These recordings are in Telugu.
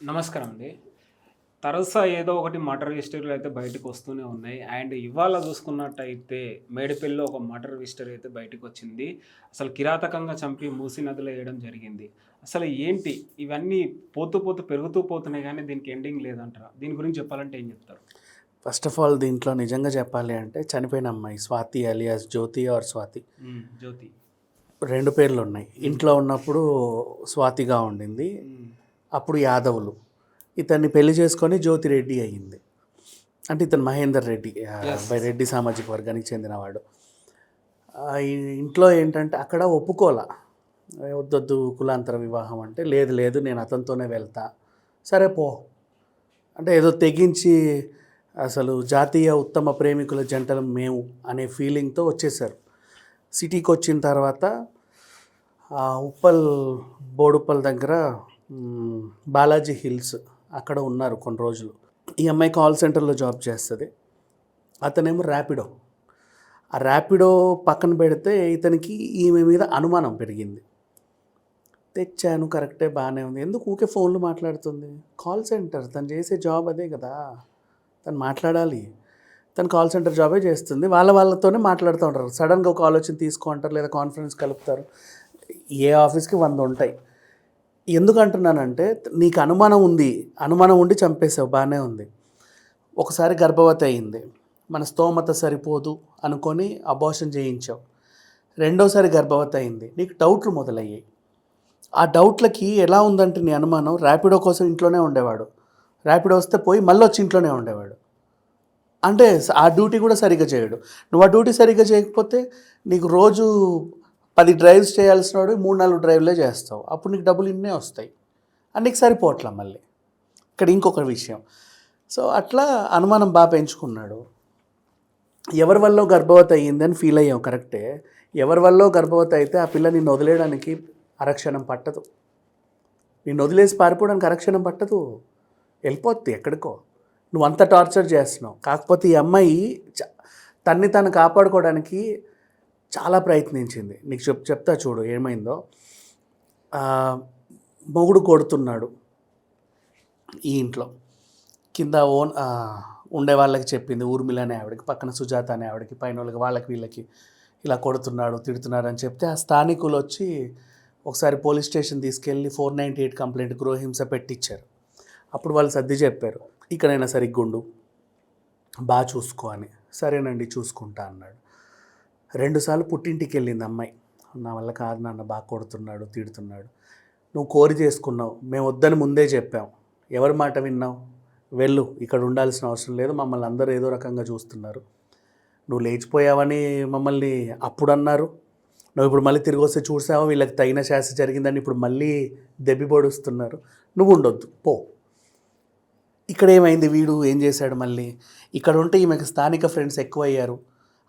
నమస్కారం అండి. తరచుగా ఏదో ఒకటి మర్డర్ హిస్టరీలు అయితే బయటకు వస్తూనే ఉన్నాయి. అండ్ ఇవాళ చూసుకున్నట్టయితే మేడిపల్లిలో ఒక మర్డర్ హిస్టరీ అయితే బయటకొచ్చింది. అసలు కిరాతకంగా చంపి మూసీ నదిలో ఎయడం జరిగింది. అసలు ఏంటి ఇవన్నీ పోతూ పోతూ పెరుగుతూ పోతున్నాయి గానీ దీనికి ఎండింగ్ లేదంటారా? దీని గురించి చెప్పాలంటే ఏం చెప్తారు? ఫస్ట్ ఆఫ్ ఆల్ దీంట్లో నిజంగా చెప్పాలి అంటే చనిపోయిన అమ్మాయి స్వాతి అలియాస్ జ్యోతి ఆర్ స్వాతి జ్యోతి. 2 పేర్లు ఉన్నాయి. ఇంట్లో ఉన్నప్పుడు స్వాతిగా ఉండింది. అప్పుడు యాదవులు ఇతన్ని పెళ్లి చేసుకొని జ్యోతి రెడ్డి అయ్యింది. అంటే ఇతను మహేందర్ రెడ్డి రెడ్డి సామాజిక వర్గానికి చెందినవాడు. ఈ ఇంట్లో ఏంటంటే అక్కడ ఒప్పుకోలా, వద్దొద్దు కులాంతర వివాహం అంటే లేదు లేదు నేను అతనితోనే వెళ్తా, సరే పో అంటే ఏదో తెగించి అసలు జాతీయ ఉత్తమ ప్రేమికుల జంటలు మేము అనే ఫీలింగ్తో వచ్చేసారు. సిటీకి వచ్చిన తర్వాత ఉప్పల్ బోడుప్పల్ దగ్గర బాలాజీ హిల్స్ అక్కడ ఉన్నారు కొన్ని రోజులు. ఈ అమ్మాయి కాల్ సెంటర్లో జాబ్ చేస్తుంది, అతనేమో ర్యాపిడో. ఆ ర్యాపిడో పక్కన పెడితే ఇతనికి ఈమె మీద అనుమానం పెరిగింది. తెచ్చాను కరెక్టే బాగానే ఉంది, ఎందుకు ఊకే ఫోన్లు మాట్లాడుతుంది? కాల్ సెంటర్ తను చేసే జాబ్ అదే కదా, తను మాట్లాడాలి. తను కాల్ సెంటర్ జాబే చేస్తుంది, వాళ్ళతోనే మాట్లాడుతూ ఉంటారు. సడన్గా ఒక కాల్ వచ్చి తీసుకో అంటారు, లేదా కాన్ఫరెన్స్ కలుపుతారు. ఏ ఆఫీస్కి 100 ఉంటాయి. ఎందుకు అంటున్నానంటే నీకు అనుమానం ఉండి చంపేసావు, బాగానే ఉంది. ఒకసారి గర్భవతి అయింది, మన స్తోమత సరిపోదు అనుకొని అబార్షన్ చేయించావు. రెండోసారి గర్భవతి అయింది, నీకు డౌట్లు మొదలయ్యాయి. ఆ డౌట్లకి ఎలా ఉందంటే నీ అనుమానం ర్యాపిడో కోసం ఇంట్లోనే ఉండేవాడు, ర్యాపిడో వస్తే పోయి మళ్ళీ వచ్చి ఇంట్లోనే ఉండేవాడు. అంటే ఆ డ్యూటీ కూడా సరిగ్గా చేయడు. నువ్వు ఆ డ్యూటీ సరిగ్గా చేయకపోతే నీకు రోజు 10 డ్రైవ్స్ చేయాల్సిన వాడు 3-4 డ్రైవ్లే చేస్తావు. అప్పుడు నీకు డబ్బులు ఇన్నే వస్తాయి, నీకు సరిపోవట్లా. మళ్ళీ ఇక్కడ ఇంకొక విషయం. సో అట్లా అనుమానం బాగా పెంచుకున్నాడు. ఎవరి వల్ల గర్భవతి అయ్యిందని ఫీల్ అయ్యాం కరెక్టే. ఎవరి వల్ల గర్భవతి అయితే ఆ పిల్ల నిన్ను వదిలేయడానికి అరక్షణం పట్టదు, నిన్ను వదిలేసి పారిపోవడానికి అరక్షణం పట్టదు, వెళ్ళిపోద్ది ఎక్కడికో. నువ్వు అంత టార్చర్ చేస్తున్నావు. కాకపోతే ఈ అమ్మాయి తన్ని తను కాపాడుకోవడానికి చాలా ప్రయత్నించింది. నీకు చెప్తా చూడు ఏమైందో. మొగుడు కొడుతున్నాడు ఈ ఇంట్లో, కింద ఉండే వాళ్ళకి చెప్పింది, ఊర్మిళ అనే ఆవిడకి, పక్కన సుజాత అనే ఆవిడకి, పైన వాళ్ళకి వీళ్ళకి ఇలా కొడుతున్నాడు తిడుతున్నాడు అని చెప్తే ఆ స్థానికులు వచ్చి ఒకసారి పోలీస్ స్టేషన్ తీసుకెళ్ళి 498 కంప్లైంట్ గృహహింస పెట్టించారు. అప్పుడు వాళ్ళు సర్ది చెప్పారు, ఇక్కడైనా సరిగ్గా ఉండు, బాగా చూసుకో అని. సరేనండి చూసుకుంటా అన్నాడు. 2 సార్లు పుట్టింటికి వెళ్ళింది అమ్మాయి. నా వల్ల కాదు నాన్న, బాగా కొడుతున్నాడు తిడుతున్నాడు. నువ్వు కోరి చేసుకున్నావు, మేము వద్దని ముందే చెప్పాం, ఎవరి మాట విన్నావు? వెళ్ళు, ఇక్కడ ఉండాల్సిన అవసరం లేదు, మమ్మల్ని అందరూ ఏదో రకంగా చూస్తున్నారు. నువ్వు లేచిపోయావని మమ్మల్ని అప్పుడు అన్నారు, నువ్వు ఇప్పుడు మళ్ళీ తిరిగి వస్తే చూసావా వీళ్ళకి తగిన శాస్త్ర జరిగిందని ఇప్పుడు మళ్ళీ దెబ్బి పొడుస్తున్నారు. నువ్వు ఉండొద్దు, పో. ఇక్కడ ఏమైంది, వీడు ఏం చేశాడు మళ్ళీ? ఇక్కడ ఉంటే ఈమెకి స్థానిక ఫ్రెండ్స్ ఎక్కువ అయ్యారు,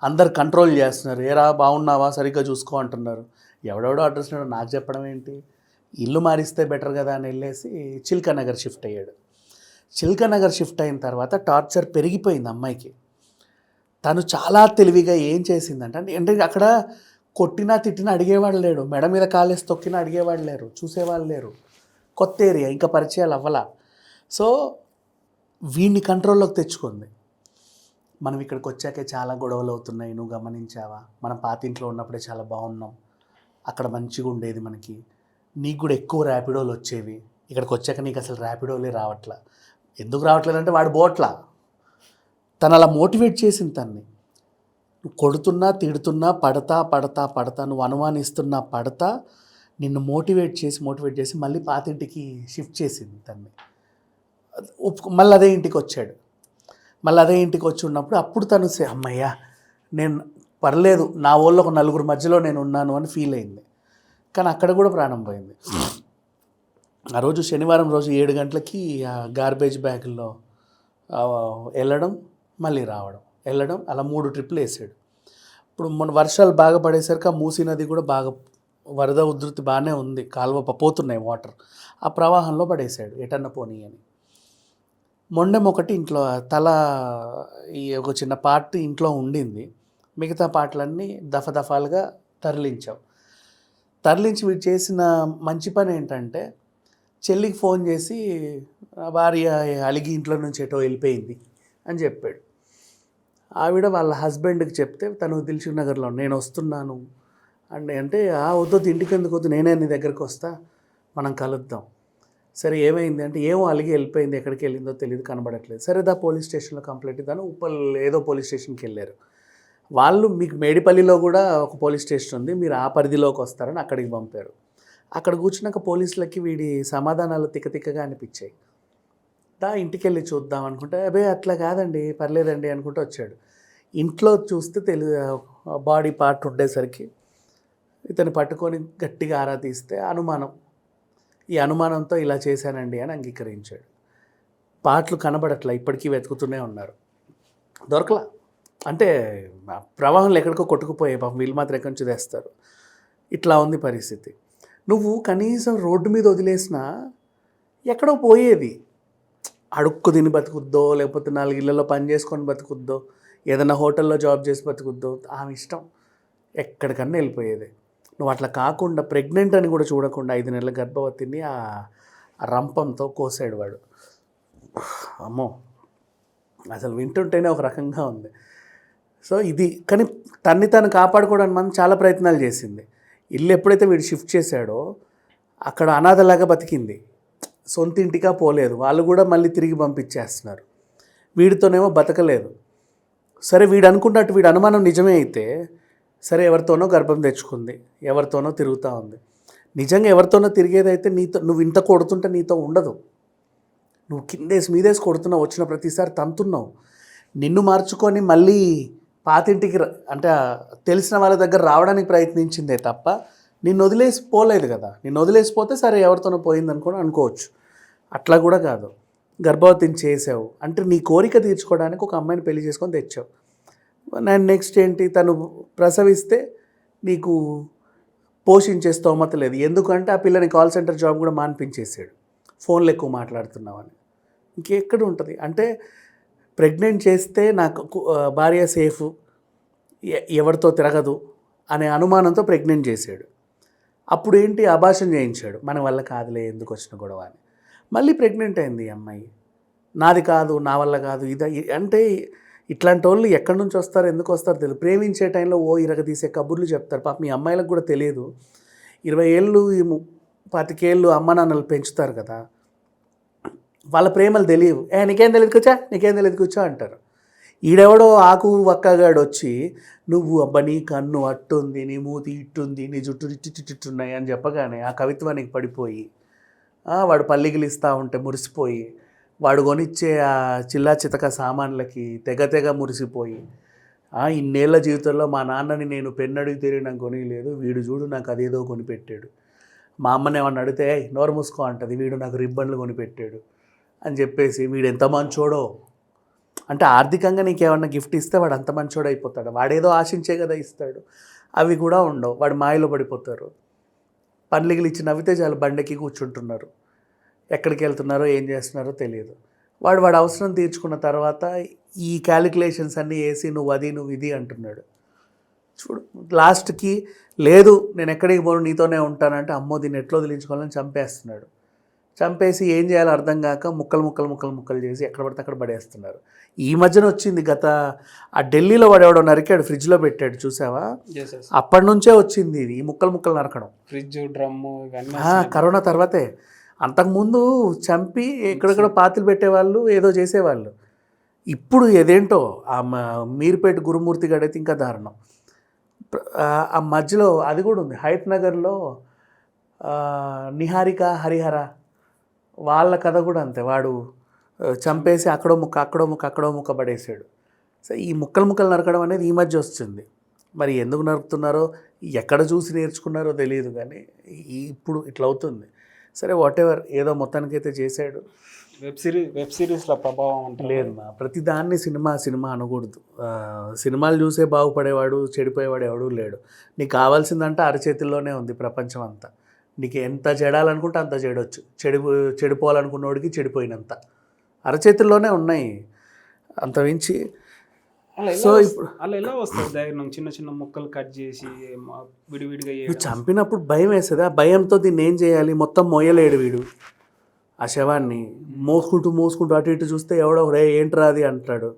అందరు కంట్రోల్ చేస్తున్నారు. ఏరా బాగున్నావా సరిగ్గా చూసుకో అంటున్నారు. ఎవడెవడో అడ్రస్ నాకు చెప్పడం ఏంటి, ఇల్లు మారిస్తే బెటర్ కదా అని వెళ్ళేసి చిల్కానగర్ షిఫ్ట్ అయ్యాడు. చిల్కానగర్ షిఫ్ట్ అయిన తర్వాత టార్చర్ పెరిగిపోయింది అమ్మాయికి. తను చాలా తెలివిగా ఏం చేసిందంటే, అంటే అక్కడ కొట్టినా తిట్టినా అడిగేవాడు లేడు, మెడ మీద కాలేసి తొక్కినా అడిగేవాడు లేరు, చూసేవాళ్ళు లేరు. కొత్త ఏరియా, ఇంకా పరిచయాలు అవ్వలా. సో వీడిని కంట్రోల్లోకి తెచ్చుకుంది. మనం ఇక్కడికి వచ్చాకే చాలా గొడవలు అవుతున్నాయి, నువ్వు గమనించావా? మనం పాత ఇంట్లో ఉన్నప్పుడే చాలా బాగున్నాం, అక్కడ మంచిగా ఉండేది మనకి, నీకు కూడా ఎక్కువ ర్యాపిడోలు వచ్చేవి, ఇక్కడికి వచ్చాక నీకు అసలు ర్యాపిడోలే రావట్లా. ఎందుకు రావట్లేదంటే వాడు బోట్లా. తను అలా మోటివేట్ చేసింది తన్ని. నువ్వు కొడుతున్నా తిడుతున్నా పడతా నువ్వు అనుమానిస్తున్నా పడతా, నిన్ను మోటివేట్ చేసి మళ్ళీ పాతింటికి షిఫ్ట్ చేసింది తన్ని. మళ్ళీ అదే ఇంటికి వచ్చాడు. మళ్ళీ అదే ఇంటికి వచ్చి ఉన్నప్పుడు అప్పుడు తను అమ్మయ్యా నేను పర్లేదు, నా వాళ్ళు ఒక 4 మధ్యలో నేను ఉన్నాను అని ఫీల్ అయింది. కానీ అక్కడ కూడా ప్రాణం పోయింది. ఆ రోజు శనివారం రోజు 7 గంటలకి గార్బేజ్ బ్యాగుల్లో వెళ్ళడం మళ్ళీ రావడం, వెళ్ళడం, అలా 3 ట్రిప్పులు వేసాడు. ఇప్పుడు మన వర్షాలు బాగా పడేసరికి ఆ మూసీ నది కూడా బాగా వరద ఉధృతి బాగానే ఉంది, కాలువ పోతున్నాయి వాటర్, ఆ ప్రవాహంలో పడేసాడు ఎటన్న పోనీ అని. మొండెం ఒకటి ఇంట్లో తల ఈ ఒక చిన్న పార్ట్ ఇంట్లో ఉండింది, మిగతా పాటలన్నీ దఫాలుగా తరలించావు. తరలించి వీడు చేసిన మంచి పని ఏంటంటే చెల్లికి ఫోన్ చేసి "ఆ భార్య అలిగి ఇంట్లో నుంచి ఎటో వెళ్ళిపోయింది" అని చెప్పాడు. ఆవిడ వాళ్ళ హస్బెండ్కి చెప్తే తను దిల్సుఖ్ నగర్లో నేను వస్తున్నాను అంటే వద్దు ఇంటికి ఎందుకు వద్దు, నేనే నీ దగ్గరికి వస్తా, మనం కలుద్దాం. సరే ఏమైంది అంటే ఏమో అలిగి వెళ్ళిపోయింది, ఎక్కడికి వెళ్ళిందో తెలియదు, కనబడట్లేదు. సరే పోలీస్ స్టేషన్లో కంప్లైంట్ ఇద్దాను. ఉప్పల్ ఏదో పోలీస్ స్టేషన్కి వెళ్ళారు వాళ్ళు. మీకు మేడిపల్లిలో కూడా ఒక పోలీస్ స్టేషన్ ఉంది, మీరు ఆ పరిధిలోకి వస్తారని అక్కడికి పంపారు. అక్కడ కూర్చున్నాక పోలీసులకి వీడి సమాధానాలు తిక్కగా అనిపించాయి. ఇంటికి వెళ్ళి చూద్దాం అనుకుంటే అట్లా కాదండి, పర్లేదండి అనుకుంటూ వచ్చాడు. ఇంట్లో చూస్తే బాడీ పార్ట్ ఉండేసరికి ఇతను పట్టుకొని గట్టిగా ఆరా తీస్తే అనుమానం. ఈ అనుమానంతో ఇలా చేశానండి అని అంగీకరించాడు. పాటలు కనబడట్లా, ఇప్పటికీ వెతుకుతూనే ఉన్నారు, దొరకలా. అంటే ప్రవాహంలో ఎక్కడికో కొట్టుకుపోయే పాపం, వీళ్ళు మాత్రం ఎక్కడి నుంచి తెస్తారు. ఇట్లా ఉంది పరిస్థితి. నువ్వు కనీసం రోడ్డు మీద వదిలేసినా ఎక్కడో పోయేది, అడుక్కు తిని బతుకుద్దో, లేకపోతే 4 ఇళ్లలో పని చేసుకొని బతుకుద్దో, ఏదైనా హోటల్లో జాబ్ చేసి బతుకుద్దో, ఆమె ఇష్టం, ఎక్కడికన్నా వెళ్ళిపోయేది. నువ్వు అట్లా కాకుండా ప్రెగ్నెంట్ అని కూడా చూడకుండా 5 నెలల గర్భవతిని ఆ రంపంతో కోసాడు వాడు. అమ్మో, అసలు వింటుంటేనే ఒక రకంగా ఉంది. సో ఇది కానీ తను కాపాడుకోవడానికి మనం చాలా ప్రయత్నాలు చేసింది. ఇల్లు ఎప్పుడైతే వీడు షిఫ్ట్ చేశాడో అక్కడ అనాథలాగా బతికింది, సొంత ఇంటిగా పోలేదు. వాళ్ళు కూడా మళ్ళీ తిరిగి పంపించేస్తున్నారు. వీడితోనేమో బతకలేదు. సరే వీడు అనుకున్నట్టు వీడు అనుమానం నిజమే అయితే సరే ఎవరితోనో గర్భం తెచ్చుకుంది, ఎవరితోనో తిరుగుతూ ఉంది. నిజంగా ఎవరితోనో తిరిగేదైతే నువ్వు ఇంత కొడుతుంటే నీతో ఉండదు. నువ్వు కిందేసి మీదేసి కొడుతున్నావు, వచ్చిన ప్రతిసారి తంతున్నావు. నిన్ను మార్చుకొని మళ్ళీ పాతింటికి అంటే తెలిసిన వాళ్ళ దగ్గర రావడానికి ప్రయత్నించిందే తప్ప నిన్ను వదిలేసి పోలేదు కదా. నిన్ను వదిలేసిపోతే సరే ఎవరితోనో పోయిందనుకొని అనుకోవచ్చు. అట్లా కూడా కాదు, గర్భవతిని చేసావు అంటే నీ కోరిక తీర్చుకోవడానికి ఒక అమ్మాయిని పెళ్లి చేసుకొని తెచ్చావు. అండ్ నెక్స్ట్ ఏంటి, తను ప్రసవిస్తే నీకు పోషించే స్తోమత లేదు. ఎందుకంటే ఆ పిల్లని కాల్ సెంటర్ జాబ్ కూడా మాన్పించేసాడు, ఫోన్లో ఎక్కువ మాట్లాడుతున్నావని. ఇంకెక్కడ ఉంటుంది అంటే ప్రెగ్నెంట్ చేస్తే నాకు భార్య సేఫ్, ఎవరితో తిరగదు అనే అనుమానంతో ప్రెగ్నెంట్ చేశాడు. అప్పుడు ఏంటి, అబార్షన్ చేయించాడు. మన వల్ల కాదులే, ఎందుకు వచ్చిన గొడవ అని. మళ్ళీ ప్రెగ్నెంట్ అయింది ఈ అమ్మాయి. నాది కాదు, నా వల్ల కాదు, అంటే ఇట్లాంటి వాళ్ళు ఎక్కడి నుంచి వస్తారు, ఎందుకు వస్తారో తెలియదు. ప్రేమించే టైంలో ఇరగదీసే కబుర్లు చెప్తారు. పాపం మీ అమ్మాయిలకు కూడా తెలియదు. 20 ఏళ్ళు 25 ఏళ్ళు అమ్మ నాన్నలు పెంచుతారు కదా, వాళ్ళ ప్రేమలు తెలియవు. నీకేం తెలియదు కూర్చో అంటారు. ఈడెవడో ఆకు వక్కగాడు వచ్చి నువ్వు అబ్బా నీ కన్ను అట్టుంది, నీ మూతి ఇట్టుంది, నీ జుట్టు ఇట్టున్నాయి అని చెప్పగానే ఆ కవిత్వానికి పడిపోయి వాడు పల్లిగిలు ఇస్తూ ఉంటే మురిసిపోయి, వాడు కొనిచ్చే ఆ చిల్లా చితక సామాన్లకి తెగ మురిసిపోయి, ఇన్నేళ్ల జీవితంలో మా నాన్నని నేను పెన్నడికి తిరిగి నాకు కొనియలేదు, వీడు చూడు నాకు అదేదో కొనిపెట్టాడు. మా అమ్మని ఏమన్నా అడిగితే నోరు మూసుకో అంటది, వీడు నాకు రిబ్బన్లు కొనిపెట్టాడు అని చెప్పేసి వీడు ఎంత మంచోడో. అంటే ఆర్థికంగా నీకేమన్నా గిఫ్ట్ ఇస్తే వాడు అంత మంచోడు అయిపోతాడు. వాడేదో ఆశించే కదా ఇస్తాడు, అవి కూడా ఉండవు. వాడు మాయలో పడిపోతారు. పండ్లిగిలు ఇచ్చి నవ్వితే చాలు బండెక్కి కూర్చుంటున్నారు. ఎక్కడికి వెళ్తున్నారో ఏం చేస్తున్నారో తెలియదు. వాడు అవసరం తీర్చుకున్న తర్వాత ఈ క్యాలిక్యులేషన్స్ అన్నీ వేసి నువ్వు ఇది అంటున్నాడు. చూడు లాస్ట్కి లేదు నేను ఎక్కడికి పోను నీతోనే ఉంటానంటే అమ్మో దీన్ని ఎట్లా వదిలించుకోవాలని చంపేస్తున్నాడు. చంపేసి ఏం చేయాలో అర్థం కాక ముక్కలు చేసి ఎక్కడ పడితే అక్కడ పడేస్తున్నారు. ఈ మధ్యన వచ్చింది ఆ ఢిల్లీలో వాడెవడో నరికాడు, ఫ్రిడ్జ్లో పెట్టాడు చూసావా, అప్పటి నుంచే వచ్చింది ఇది, ఈ ముక్కలు నరకడం. ఫ్రిడ్జ్ డ్రమ్ము కరోనా తర్వాతే. అంతకుముందు చంపి ఎక్కడెక్కడ పాతులు పెట్టేవాళ్ళు, ఏదో చేసేవాళ్ళు. ఇప్పుడు ఏదేంటో ఆ మీర్పేట గురుమూర్తి గడైతే ఇంకా దారుణం. ఆ మధ్యలో అది కూడా ఉంది హయత్ నగర్లో, నిహారిక హరిహర వాళ్ళ కథ కూడా అంతే. వాడు చంపేసి అక్కడో ముక్క పడేసాడు. సో ఈ ముక్కలు నరకడం అనేది ఈ మధ్య వస్తుంది. మరి ఎందుకు నరుకుతున్నారో, ఎక్కడ చూసి నేర్చుకున్నారో తెలియదు, కానీ ఇప్పుడు ఇట్లా అవుతుంది. సరే వాటెవర్, ఏదో మొత్తానికైతే చేశాడు. వెబ్ సిరీస్ల ప్రభావం లేదు మా, ప్రతిదాన్ని సినిమా అనకూడదు. సినిమాలు చూసే బాగుపడేవాడు చెడిపోయేవాడు ఎవడూ లేడు. నీకు కావాల్సిందంటే అరచేతుల్లోనే ఉంది ప్రపంచం అంతా. నీకు ఎంత చెడాలనుకుంటే అంత చెడొచ్చు, చెడిపోవాలనుకున్నోడికి చెడిపోయినంత అరచేతుల్లోనే ఉన్నాయి, అంత మించి. సో ఇప్పుడు అలా ఎలా వస్తుంది ధైర్యం, చిన్న ముక్కలు కట్ చేసి విడివిడిగా చంపినప్పుడు భయం వేస్తుంది. ఆ భయంతో దీన్ని ఏం చేయాలి, మొత్తం మొయ్యలేడు వీడు. ఆ శవాన్ని మోసుకుంటూ అటు ఇటు చూస్తే ఎవడో రే ఏంట్రా అది అంటాడు.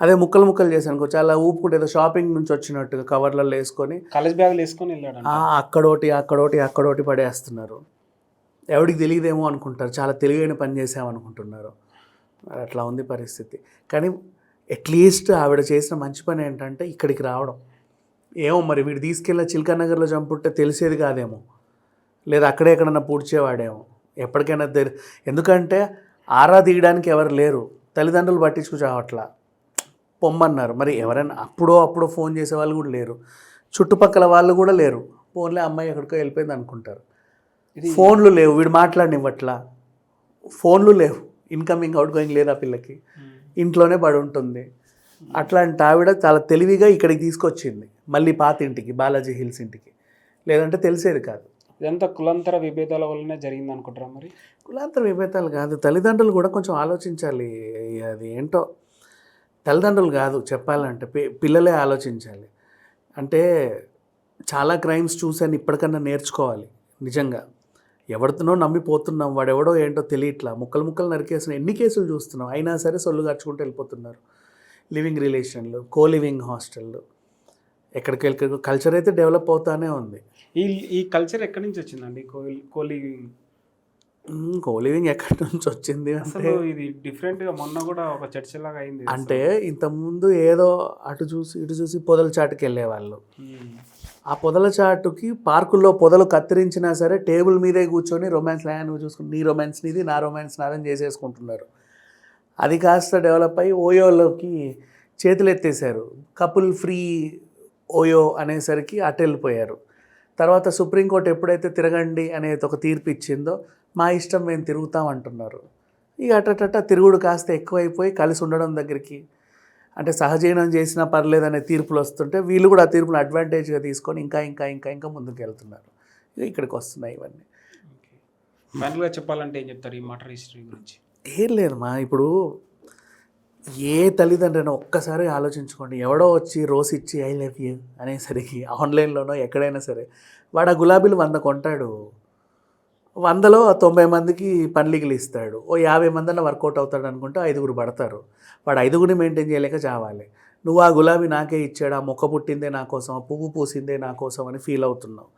అదే ముక్కలు ముక్కలు చేశాను చాలా ఊపుకుంటే ఏదో షాపింగ్ నుంచి వచ్చినట్టుగా కవర్లలో వేసుకొని కాలేజ్ బ్యాగులు వేసుకొని వెళ్ళాడు. అక్కడోటి పడేస్తున్నారు. ఎవడికి తెలియదేమో అనుకుంటారు, చాలా తెలివైన పని చేసామనుకుంటున్నారు. అట్లా ఉంది పరిస్థితి. కానీ అట్లీస్ట్ ఆవిడ చేసిన మంచి పని ఏంటంటే ఇక్కడికి రావడం. ఏమో మరి వీడు తీసుకెళ్ళిన చిల్కా నగర్లో చంపుంటే తెలిసేది కాదేమో, లేదా అక్కడే ఎక్కడన్నా పూడ్చేవాడేమో. ఎప్పటికైనా ఎందుకంటే ఆరా తీయడానికి ఎవరు లేరు, తల్లిదండ్రులు పట్టించుకు చావట్లా, పొమ్మన్నారు. మరి ఎవరైనా అప్పుడో ఫోన్ చేసే వాళ్ళు కూడా లేరు, చుట్టుపక్కల వాళ్ళు కూడా లేరు. ఫోన్లే అమ్మాయి ఎక్కడికో వెళ్ళిపోయింది అనుకుంటారు. ఫోన్లు లేవు, వీడు మాట్లాడినివ్వట్లా, ఫోన్లు లేవు, ఇన్కమింగ్ అవుట్ గోయింగ్ లేదు ఆ పిల్లకి, ఇంట్లోనే పడి ఉంటుంది. అట్లాంటి ఆవిడ చాలా తెలివిగా ఇక్కడికి తీసుకొచ్చింది, మళ్ళీ పాత ఇంటికి, బాలాజీ హిల్స్ ఇంటికి. లేదంటే తెలిసేది కాదు. ఇదంతా కులాంతర విభేదాల వల్లనే జరిగింది అనుకుంటారా? మరి కులాంతర విభేదాలు కాదు, తల్లిదండ్రులు కూడా కొంచెం ఆలోచించాలి. అది ఏంటో తల్లిదండ్రులు కాదు చెప్పాలంటే, పిల్లలే ఆలోచించాలి. అంటే చాలా క్రైమ్స్ చూసాను, ఇప్పటికన్నా నేర్చుకోవాలి. నిజంగా ఎవరితోనో నమ్మిపోతున్నాం, వాడెవడో ఏంటో తెలియట్లా, ముక్కలు నరికేసిన ఎన్ని కేసులు చూస్తున్నాం. అయినా సరే సొల్లు ఖర్చుకుంటూ వెళ్ళిపోతున్నారు. లివింగ్ రిలేషన్లు, లివింగ్ హాస్టళ్ళు, ఎక్కడికి కల్చర్ అయితే డెవలప్ అవుతానే ఉంది. ఈ కల్చర్ ఎక్కడి నుంచి వచ్చిందండి? కోలివింగ్ ఎక్కడి నుంచి వచ్చింది అసలు ఇది డిఫరెంట్గా మొన్న కూడా ఒక చర్చలాగా అయింది. అంటే ఇంతకుముందు ఏదో ఇటు చూసి పొదల చాటుకి వెళ్ళేవాళ్ళు. ఆ పొదల చాటుకి పార్కుల్లో పొదలు కత్తిరించినా సరే టేబుల్ మీదే కూర్చొని రొమాన్స్ నువ్వు చూసుకుని నీ రొమాన్స్ నీది, నా రొమాన్స్ నాదని చేసేసుకుంటున్నారు. అది కాస్త డెవలప్ అయ్యి ఓయోలోకి చేతులు ఎత్తేసారు. కపుల్ ఫ్రీ ఓయో అనేసరికి అటు వెళ్ళిపోయారు. తర్వాత సుప్రీంకోర్టు ఎప్పుడైతే తిరగండి అనేది ఒక తీర్పు ఇచ్చిందో మా ఇష్టం మేము తిరుగుతాం అంటున్నారు. ఇక అటట తిరుగుడు కాస్త ఎక్కువైపోయి కలిసి ఉండడం దగ్గరికి, అంటే సహజీవనం చేసినా పర్లేదనే తీర్పులు వస్తుంటే వీళ్ళు కూడా ఆ తీర్పును అడ్వాంటేజ్గా తీసుకొని ఇంకా ముందుకు వెళ్తున్నారు. ఇక్కడికి వస్తున్నాయి ఇవన్నీ. ఫైనల్గా చెప్పాలంటే ఏం చెప్తారు ఈ మర్డర్ హిస్టరీ గురించి? ఏం లేదమ్మా, ఇప్పుడు ఏ తల్లిదండ్రులైనా ఒక్కసారి ఆలోచించుకోండి. ఎవడో వచ్చి రోస్ ఇచ్చి ఐ లవ్ యూ అనేసరికి ఆన్లైన్లోనో ఎక్కడైనా సరే వాడు ఆ గులాబీలు 100 కొంటాడు, 100లో 90 మందికి పన్లిగిలు ఇస్తాడు, ఓ 50 మందన్న వర్కౌట్ అవుతాడు అనుకుంటే 5 పడతారు. వాడు 5 మెయింటైన్ చేయలేక చావాలి. నువ్వు ఆ గులాబీ నాకే ఇచ్చాడు, ఆ మొక్క పుట్టిందే నా కోసం, ఆ పువ్వు పూసిందే నా కోసం అని ఫీల్ అవుతున్నావు.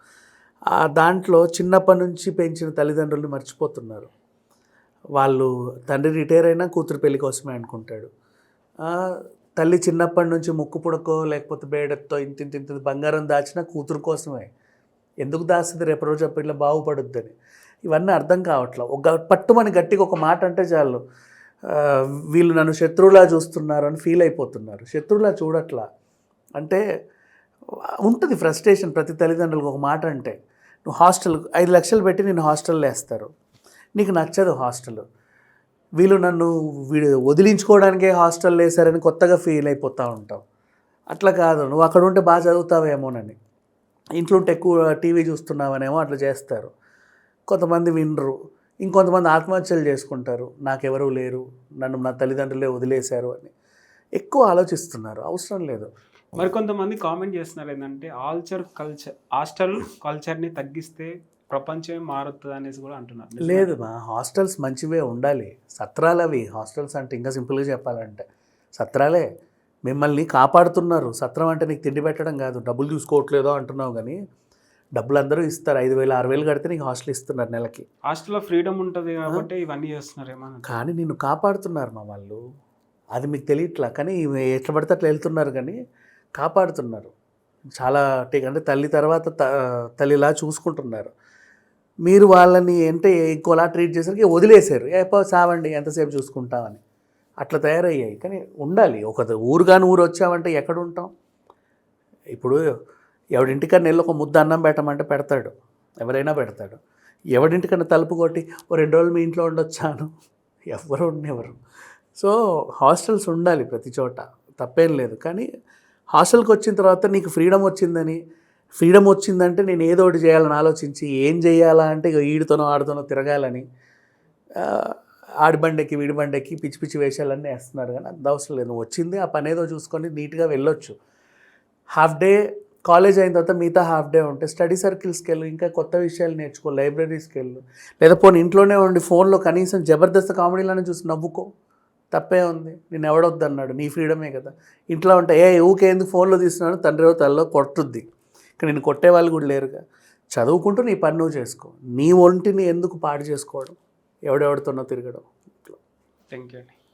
దాంట్లో చిన్నప్పటి నుంచి పెంచిన తల్లిదండ్రుల్ని మర్చిపోతున్నారు. వాళ్ళు తండ్రి రిటైర్ అయినా కూతురు పెళ్లి కోసమే అనుకుంటాడు. తల్లి చిన్నప్పటి నుంచి ముక్కు పుడకో లేకపోతే బేడతో ఇంత బంగారం దాచినా కూతురు కోసమే. ఎందుకు దాస్తుంది? రేపు రోజు పిల్ల బాగుపడుద్దని. ఇవన్నీ అర్థం కావట్లేదు. ఒక పట్టుమని గట్టిగా ఒక మాట అంటే చాలు వీళ్ళు నన్ను శత్రువులా చూస్తున్నారు అని ఫీల్ అయిపోతున్నారు. శత్రువులా చూడట్లా. అంటే ఉంటుంది ఫ్రస్ట్రేషన్ ప్రతి తల్లిదండ్రులకు. ఒక మాట అంటే నువ్వు హాస్టల్ 5 లక్షలు పెట్టి నేను హాస్టల్లో వేస్తారు, నీకు నచ్చదు హాస్టల్, వీళ్ళు నన్ను వదిలించుకోవడానికే హాస్టల్ వేసారని కొత్తగా ఫీల్ అయిపోతూ ఉంటావు. అట్లా కాదు, నువ్వు అక్కడ ఉంటే బాగా చదువుతావేమోనని, ఇంట్లో ఉంటే ఎక్కువ టీవీ చూస్తున్నావనేమో అట్లా చేస్తారు. కొంతమంది వినరు, ఇంకొంతమంది ఆత్మహత్యలు చేసుకుంటారు. నాకెవరూ లేరు, నన్ను నా తల్లిదండ్రులే వదిలేశారు అని ఎక్కువ ఆలోచిస్తున్నారు. అవసరం లేదు. మరికొంతమంది కామెంట్ చేస్తున్నారు ఏంటంటే హాస్టల్ కల్చర్ని తగ్గిస్తే ప్రపంచమే మారుతుంది అనేసి కూడా అంటున్నారు. లేదు మా హాస్టల్స్ మంచివే ఉండాలి, సత్రాలు అవి. హాస్టల్స్ అంటే ఇంకా సింపుల్గా చెప్పాలంటే సత్రాలే మిమ్మల్ని కాపాడుతున్నారు. సత్రం అంటే నీకు తిండి పెట్టడం కాదు, డబ్బులు చూసుకోవట్లేదో అంటున్నావు, కానీ డబ్బులు అందరూ ఇస్తారు. 5,000 6,000 కడితే నీకు హాస్టల్ ఇస్తున్నారు నెలకి. హాస్టల్లో ఫ్రీడమ్ ఉంటుంది కాబట్టి ఇవన్నీ చేస్తున్నారేమో. కానీ నిన్ను కాపాడుతున్నారు మా వాళ్ళు, అది మీకు తెలియట్లా. కానీ ఎట్లా పడితే అట్లా వెళ్తున్నారు, కానీ కాపాడుతున్నారు. చాలా అంటే తల్లి తర్వాత తల్లిలా చూసుకుంటున్నారు. మీరు వాళ్ళని అంటే ఇంకోలా ట్రీట్ చేసరికి వదిలేశారు. సావండి ఎంతసేపు చూసుకుంటామని అట్లా తయారయ్యాయి. కానీ ఉండాలి. ఒక ఊరు వచ్చామంటే ఎక్కడ ఉంటాం? ఇప్పుడు ఎవడింటికన్నా వెళ్ళి ఒక ముద్ద అన్నం పెట్టమంటే పెడతాడు, ఎవరైనా పెడతాడు. ఎవడింటికన్నా తలుపు కొట్టి ఓ 2 రోజులు మీ ఇంట్లో ఉండొచ్చాను, ఎవరు ఉండేవారు. సో హాస్టల్స్ ఉండాలి ప్రతి చోట, తప్పేం లేదు. కానీ హాస్టల్కి వచ్చిన తర్వాత నీకు ఫ్రీడమ్ వచ్చిందంటే నేను ఏదో ఒకటి చేయాలని ఆలోచించి ఏం చేయాలా అంటే ఇక ఈడితోనో ఆడితోనో తిరగాలని ఆడిబండెక్కి వీడిబండెక్కి పిచ్చి పిచ్చి వేషాలన్నీ వేస్తున్నారు. కానీ అంత అవసరం లేదు. నువ్వు వచ్చింది ఆ పని ఏదో చూసుకొని నీట్గా వెళ్ళొచ్చు. హాఫ్ డే కాలేజ్ అయిన తర్వాత మిగతా హాఫ్ డే ఉంటే స్టడీ సర్కిల్స్కి వెళ్ళు, ఇంకా కొత్త విషయాలు నేర్చుకో, లైబ్రరీస్కి వెళ్ళు, లేదా పోనీ ఇంట్లోనే ఉండి ఫోన్లో కనీసం జబర్దస్త్ కామెడీలను చూసి నవ్వుకో, తప్పే ఉంది. నేను ఎవడొద్దన్నాడు, నీ ఫ్రీడమే కదా. ఇంట్లో ఉంటే ఊకే ఎందుకు ఫోన్లో తీస్తున్నాను తండ్రి తల్లలో కొట్టుద్ది. ఇక్కడ నేను కొట్టే వాళ్ళు కూడా లేరుగా. చదువుకుంటూ నీ పని నువ్వు చేసుకో. నీ ఒంటిని ఎందుకు పాడు చేసుకోవడం, ఎవడెవడితోనో తిరగడం. థ్యాంక్ యూ అండి.